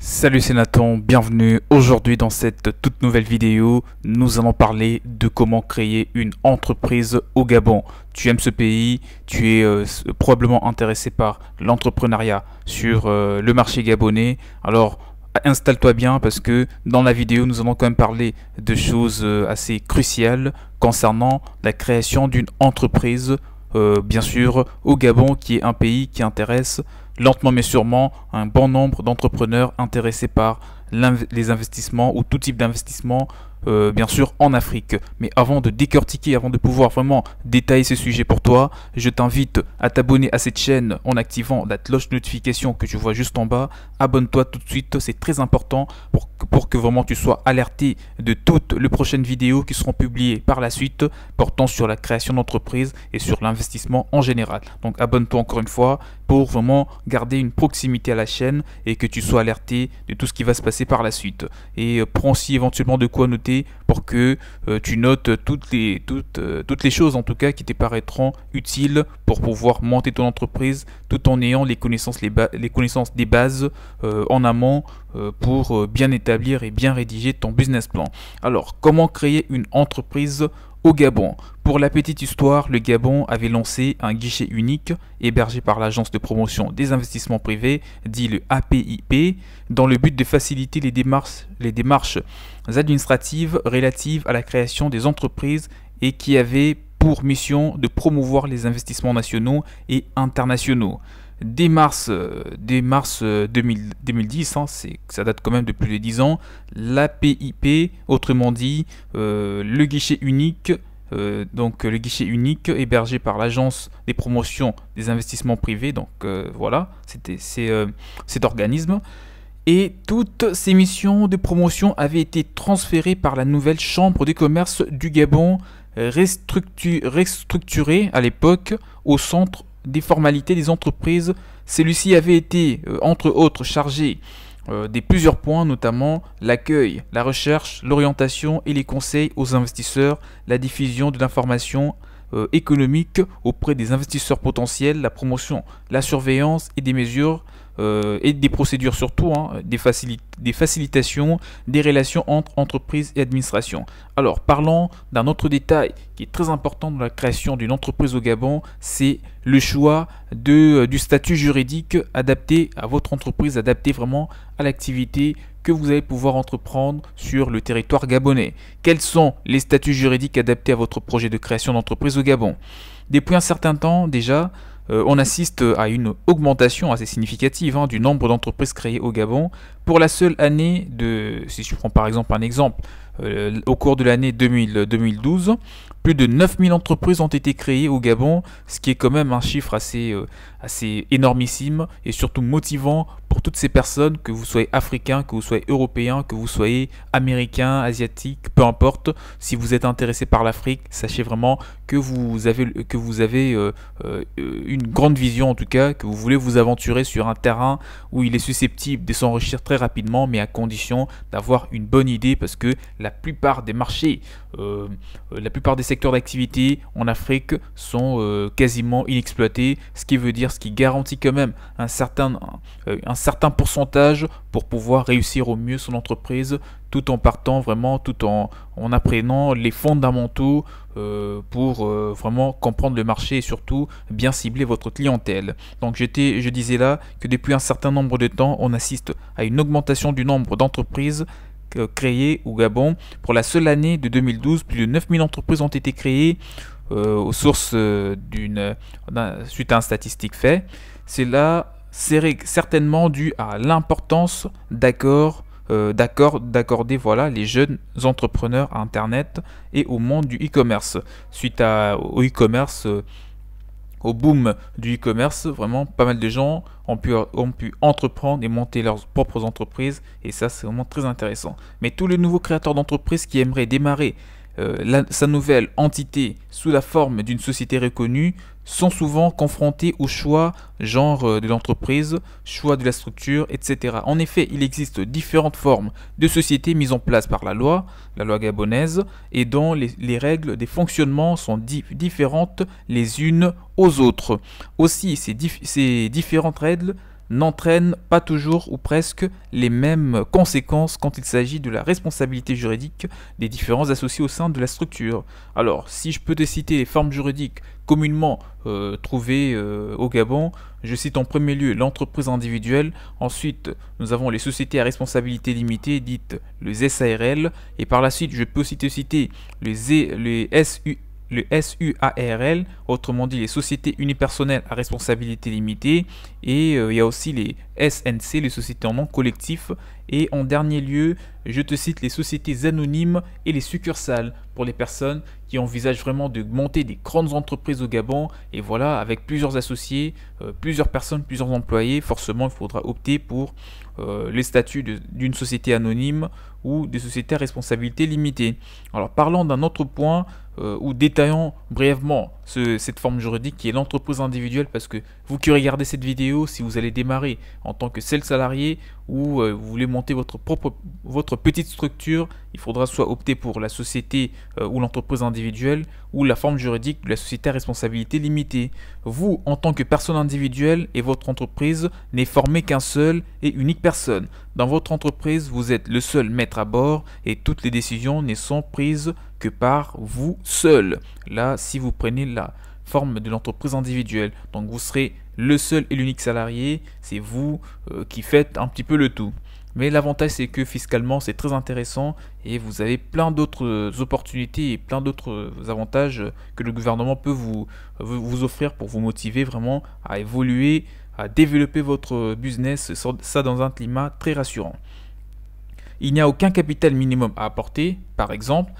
Salut, c'est Nathan, bienvenue. Aujourd'hui dans cette toute nouvelle vidéo, nous allons parler de comment créer une entreprise au Gabon. Tu aimes ce pays, tu es probablement intéressé par l'entrepreneuriat sur le marché gabonais. Alors installe-toi bien parce que dans la vidéo nous allons quand même parler de choses assez cruciales concernant la création d'une entreprise, bien sûr au Gabon, qui est un pays qui intéresse lentement mais sûrement un bon nombre d'entrepreneurs intéressés par les investissements ou tout type d'investissement, bien sûr en Afrique. Mais avant de décortiquer, avant de pouvoir vraiment détailler ce sujet pour toi, je t'invite à t'abonner à cette chaîne en activant la cloche de notification que tu vois juste en bas. Abonne-toi tout de suite, c'est très important pour que vraiment tu sois alerté de toutes les prochaines vidéos qui seront publiées par la suite portant sur la création d'entreprise et sur l'investissement en général. Donc abonne-toi encore une fois pour vraiment garder une proximité à la chaîne et que tu sois alerté de tout ce qui va se passer par la suite. Et prends aussi éventuellement de quoi noter pour que tu notes toutes les choses en tout cas qui te paraîtront utiles pour pouvoir monter ton entreprise tout en ayant les connaissances des bases en amont pour bien établir et bien rédiger ton business plan. Alors, comment créer une entreprise au Gabon? Pour la petite histoire, le Gabon avait lancé un guichet unique hébergé par l'Agence de promotion des investissements privés, dit le APIP, dans le but de faciliter les démarches administratives relatives à la création des entreprises et qui avait pour mission de promouvoir les investissements nationaux et internationaux. Dès mars 2010, ça date quand même de plus de 10 ans, l'APIP, autrement dit le guichet unique, le guichet unique hébergé par l'Agence des promotions des investissements privés, voilà, c'était cet organisme. Et toutes ces missions de promotion avaient été transférées par la nouvelle Chambre de commerce du Gabon, restructurée à l'époque au centre des formalités des entreprises. Celui-ci avait été, entre autres, chargé des plusieurs points, notamment l'accueil, la recherche, l'orientation et les conseils aux investisseurs, la diffusion de l'information économique auprès des investisseurs potentiels, la promotion, la surveillance et des mesures et des procédures surtout, des facilitations des relations entre entreprises et administration. Alors parlons d'un autre détail qui est très important dans la création d'une entreprise au Gabon, c'est le choix du statut juridique adapté à votre entreprise, adapté vraiment à l'activité que vous allez pouvoir entreprendre sur le territoire gabonais. Quels sont les statuts juridiques adaptés à votre projet de création d'entreprise au Gabon? Depuis un certain temps déjà, on assiste à une augmentation assez significative du nombre d'entreprises créées au Gabon. Pour la seule année si je prends par exemple un exemple, au cours de l'année 2012, plus de 9000 entreprises ont été créées au Gabon, ce qui est quand même un chiffre assez énormissime et surtout motivant pour toutes ces personnes, que vous soyez africain, que vous soyez européen, que vous soyez américain, asiatique, peu importe. Si vous êtes intéressé par l'Afrique, sachez vraiment que vous avez une grande vision, en tout cas, que vous voulez vous aventurer sur un terrain où il est susceptible de s'enrichir très rapidement, mais à condition d'avoir une bonne idée, parce que la plupart des marchés, la plupart des secteurs d'activité en Afrique sont quasiment inexploités, ce qui garantit quand même un certain pourcentage pour pouvoir réussir au mieux son entreprise, tout en partant vraiment, tout en apprenant les fondamentaux pour vraiment comprendre le marché et surtout bien cibler votre clientèle. Donc je disais là que depuis un certain nombre de temps, on assiste à une augmentation du nombre d'entreprises créées au Gabon. Pour la seule année de 2012, plus de 9000 entreprises ont été créées aux sources suite à un statistique fait. Cela serait certainement dû à l'importance d'accorder les jeunes entrepreneurs à Internet et au monde du e-commerce. Suite au e-commerce, au boom du e-commerce, vraiment pas mal de gens ont pu entreprendre et monter leurs propres entreprises, et ça c'est vraiment très intéressant. Mais tous les nouveaux créateurs d'entreprises qui aimeraient démarrer sa nouvelle entité sous la forme d'une société reconnue sont souvent confrontés au choix de l'entreprise, choix de la structure, etc. En effet, il existe différentes formes de sociétés mises en place par la loi gabonaise, et dont les règles des fonctionnements sont différentes les unes aux autres. Aussi, ces différentes règles n'entraînent pas toujours ou presque les mêmes conséquences quand il s'agit de la responsabilité juridique des différents associés au sein de la structure. Alors, si je peux te citer les formes juridiques communément trouvées au Gabon, je cite en premier lieu l'entreprise individuelle, ensuite nous avons les sociétés à responsabilité limitée dites les SARL, et par la suite je peux aussi te citer les SUARL, autrement dit les sociétés unipersonnelles à responsabilité limitée, et il y a aussi les SNC, les sociétés en nom collectif, et en dernier lieu, je te cite les sociétés anonymes et les succursales pour les personnes qui envisagent vraiment de monter des grandes entreprises au Gabon, et voilà, avec plusieurs associés, plusieurs personnes, plusieurs employés, forcément il faudra opter pour les statuts d'une société anonyme ou des sociétés à responsabilité limitée. Alors parlons d'un autre point ou détaillons brièvement cette forme juridique qui est l'entreprise individuelle, parce que vous qui regardez cette vidéo, si vous allez démarrer en tant que seul salarié ou vous voulez monter votre petite structure, il faudra soit opter pour la société ou l'entreprise individuelle ou la forme juridique de la société à responsabilité limitée. Vous, en tant que personne individuelle, et votre entreprise n'est formée qu'un seul et unique personne. Dans votre entreprise, vous êtes le seul maître à bord et toutes les décisions ne sont prises que par vous seul. Là, si vous prenez la forme de l'entreprise individuelle, donc vous serez le seul et l'unique salarié, c'est vous qui faites un petit peu le tout. Mais l'avantage, c'est que fiscalement c'est très intéressant et vous avez plein d'autres opportunités et plein d'autres avantages que le gouvernement peut vous offrir pour vous motiver vraiment à évoluer, à développer votre business, ça dans un climat très rassurant. Il n'y a aucun capital minimum à apporter, par exemple,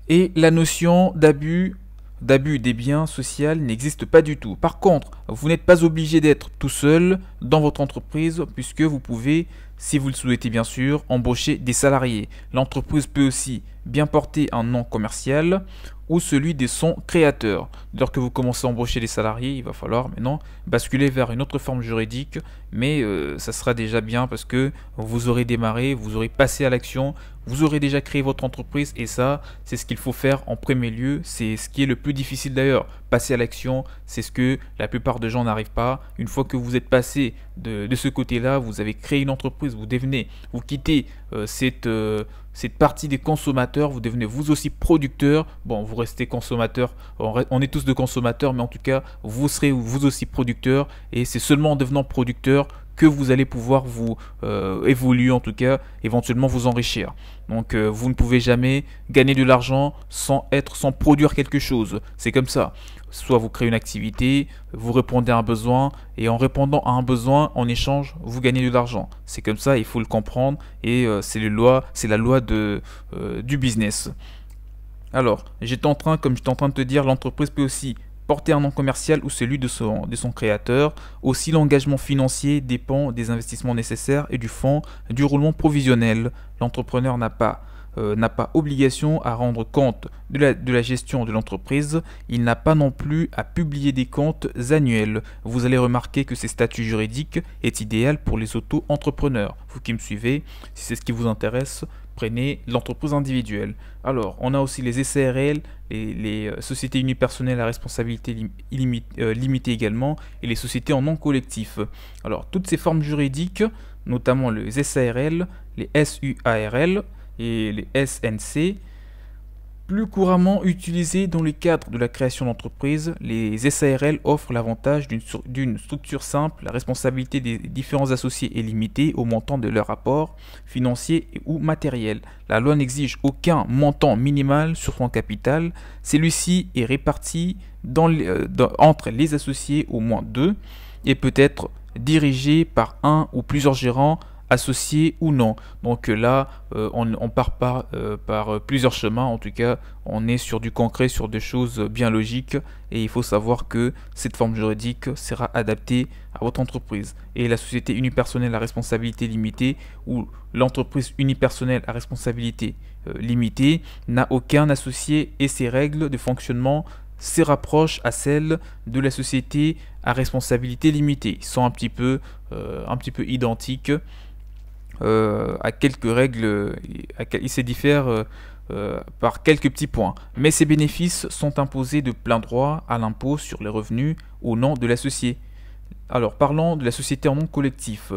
et la notion d'abus des biens sociaux n'existe pas du tout. Par contre, vous n'êtes pas obligé d'être tout seul dans votre entreprise, puisque vous pouvez, si vous le souhaitez bien sûr, embaucher des salariés. L'entreprise peut aussi bien porter un nom commercial ou celui de son créateur. Dès que vous commencez à embaucher des salariés, il va falloir maintenant basculer vers une autre forme juridique, mais ça sera déjà bien parce que vous aurez démarré, vous aurez passé à l'action, vous aurez déjà créé votre entreprise, et ça, c'est ce qu'il faut faire en premier lieu. C'est ce qui est le plus difficile d'ailleurs. Passer à l'action, c'est ce que la plupart des gens n'arrivent pas. Une fois que vous êtes passé de ce côté-là, vous avez créé une entreprise, vous quittez cette partie des consommateurs, vous devenez vous aussi producteur. Bon, vous restez consommateur, on est tous de consommateurs, mais en tout cas, vous serez vous aussi producteur, et c'est seulement en devenant producteur que vous allez pouvoir vous évoluer, en tout cas, éventuellement vous enrichir. Donc vous ne pouvez jamais gagner de l'argent sans produire quelque chose. C'est comme ça. Soit vous créez une activité, vous répondez à un besoin, et en répondant à un besoin, en échange, vous gagnez de l'argent. C'est comme ça, il faut le comprendre, et c'est la loi du business. Alors, comme j'étais en train de te dire, l'entreprise peut aussi porter un nom commercial ou celui de son créateur. Aussi, l'engagement financier dépend des investissements nécessaires et du fonds du roulement provisionnel. L'entrepreneur n'a pas obligation à rendre compte de la gestion de l'entreprise. Il n'a pas non plus à publier des comptes annuels. Vous allez remarquer que ce statut juridique est idéal pour les auto-entrepreneurs. Vous qui me suivez, si c'est ce qui vous intéresse, prenez l'entreprise individuelle. Alors, on a aussi les SARL, les sociétés unipersonnelles à responsabilité limitée également, et les sociétés en nom collectif. Alors, toutes ces formes juridiques, notamment les SARL, les SUARL et les SNC, plus couramment utilisés dans le cadre de la création d'entreprise, les SARL offrent l'avantage d'une structure simple. La responsabilité des différents associés est limitée au montant de leur apport financier ou matériel. La loi n'exige aucun montant minimal sur son capital. Celui-ci est réparti entre les associés au moins deux et peut être dirigé par un ou plusieurs gérants, associé ou non. Donc là, on part par plusieurs chemins. En tout cas, on est sur du concret, sur des choses bien logiques, et il faut savoir que cette forme juridique sera adaptée à votre entreprise. Et la société unipersonnelle à responsabilité limitée ou l'entreprise unipersonnelle à responsabilité limitée n'a aucun associé, et ses règles de fonctionnement se rapprochent à celles de la société à responsabilité limitée. Ils sont un petit peu identiques. À quelques règles, ils se diffèrent par quelques petits points, mais ces bénéfices sont imposés de plein droit à l'impôt sur les revenus au nom de l'associé. Alors, parlons de la société en nom collectif.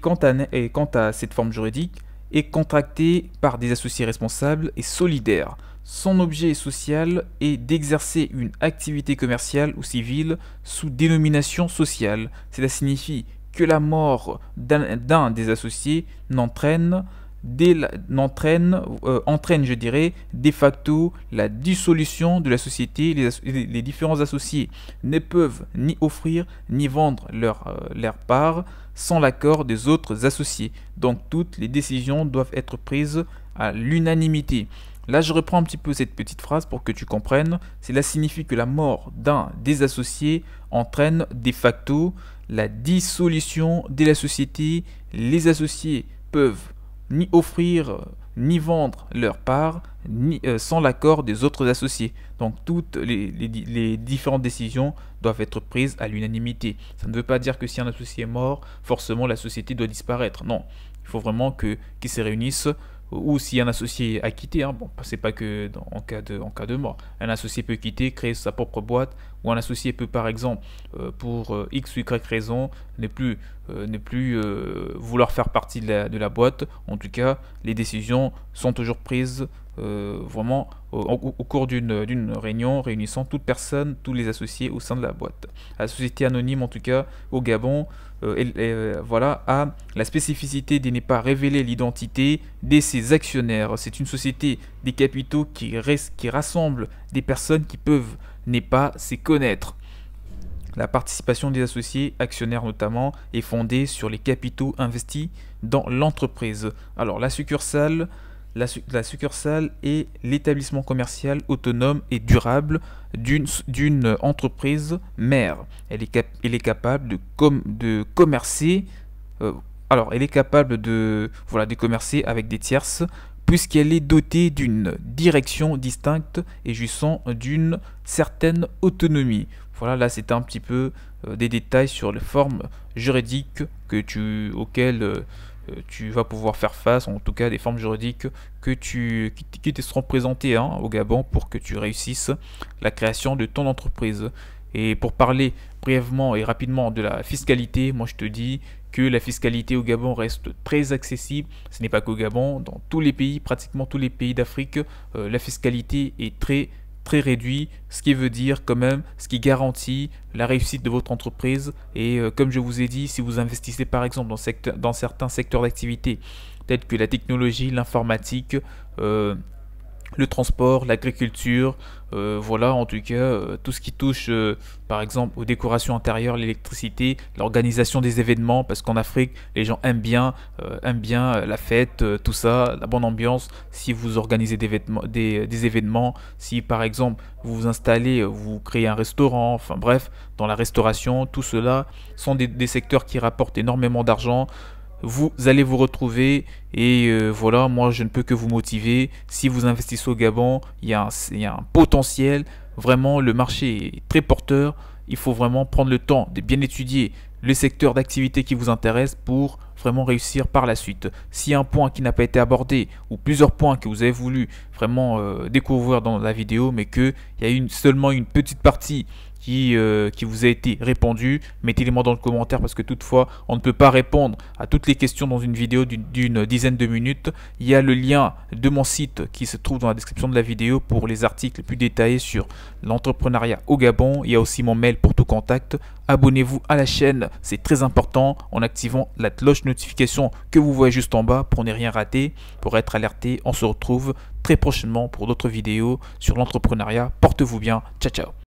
Quant à cette forme juridique, est contractée par des associés responsables et solidaires. Son objet social est d'exercer une activité commerciale ou civile sous dénomination sociale. Cela signifie que la mort d'un des associés entraîne, je dirais, de facto la dissolution de la société. Les différents associés ne peuvent ni offrir ni vendre leur part sans l'accord des autres associés. Donc toutes les décisions doivent être prises à l'unanimité. Là, je reprends un petit peu cette petite phrase pour que tu comprennes. Cela signifie que la mort d'un des associés entraîne de facto la dissolution de la société. Les associés peuvent ni offrir ni vendre leur part sans l'accord des autres associés. Donc toutes les différentes décisions doivent être prises à l'unanimité. Ça ne veut pas dire que si un associé est mort, forcément la société doit disparaître. Non, il faut vraiment qu'ils se réunissent. Ou si un associé a quitté, bon, c'est pas que en cas de mort. Un associé peut quitter, créer sa propre boîte, ou un associé peut par exemple, pour X ou Y raison, ne plus vouloir faire partie de la boîte. En tout cas, les décisions sont toujours prises vraiment au cours d'une réunion réunissant toute personne, tous les associés au sein de la boîte. La société anonyme, en tout cas au Gabon, voilà, a la spécificité de ne pas révéler l'identité de ses actionnaires. C'est une société des capitaux qui rassemble des personnes qui peuvent ne pas se connaître. La participation des associés, actionnaires notamment, est fondée sur les capitaux investis dans l'entreprise. Alors la succursale est l'établissement commercial autonome et durable d'une entreprise mère. Elle est capable de commercer. Elle est capable de commercer avec des tierces, puisqu'elle est dotée d'une direction distincte et jouissant d'une certaine autonomie. Voilà, là c'est un petit peu des détails sur les formes juridiques auxquelles tu vas pouvoir faire face, en tout cas des formes juridiques qui te seront présentées au Gabon pour que tu réussisses la création de ton entreprise. Et pour parler brièvement et rapidement de la fiscalité, moi je te dis que la fiscalité au Gabon reste très accessible. Ce n'est pas qu'au Gabon, dans tous les pays, pratiquement tous les pays d'Afrique, la fiscalité est très réduit, ce qui veut dire quand même, ce qui garantit la réussite de votre entreprise. Et comme je vous ai dit, si vous investissez par exemple dans certains secteurs d'activité, tels que la technologie, l'informatique, le transport, l'agriculture, voilà, en tout cas, tout ce qui touche, par exemple, aux décorations intérieures, l'électricité, l'organisation des événements, parce qu'en Afrique, les gens aiment bien la fête, tout ça, la bonne ambiance. Si vous organisez des événements, si par exemple, vous vous installez, vous créez un restaurant, enfin bref, dans la restauration, tout cela sont des secteurs qui rapportent énormément d'argent. Vous allez vous retrouver et voilà, moi je ne peux que vous motiver. Si vous investissez au Gabon, il y a un potentiel, vraiment le marché est très porteur. Il faut vraiment prendre le temps de bien étudier le secteur d'activité qui vous intéresse pour vraiment réussir par la suite. S'il y a un point qui n'a pas été abordé ou plusieurs points que vous avez voulu vraiment découvrir dans la vidéo, mais qu'il y a seulement une petite partie qui vous a été répondu, mettez-les moi dans le commentaire, parce que toutefois on ne peut pas répondre à toutes les questions dans une vidéo d'une dizaine de minutes. Il y a le lien de mon site qui se trouve dans la description de la vidéo pour les articles plus détaillés sur l'entrepreneuriat au Gabon. Il y a aussi mon mail pour tout contact. Abonnez-vous à la chaîne, c'est très important, en activant la cloche notification que vous voyez juste en bas pour ne rien rater, pour être alerté. On se retrouve très prochainement pour d'autres vidéos sur l'entrepreneuriat. Portez-vous bien, ciao ciao.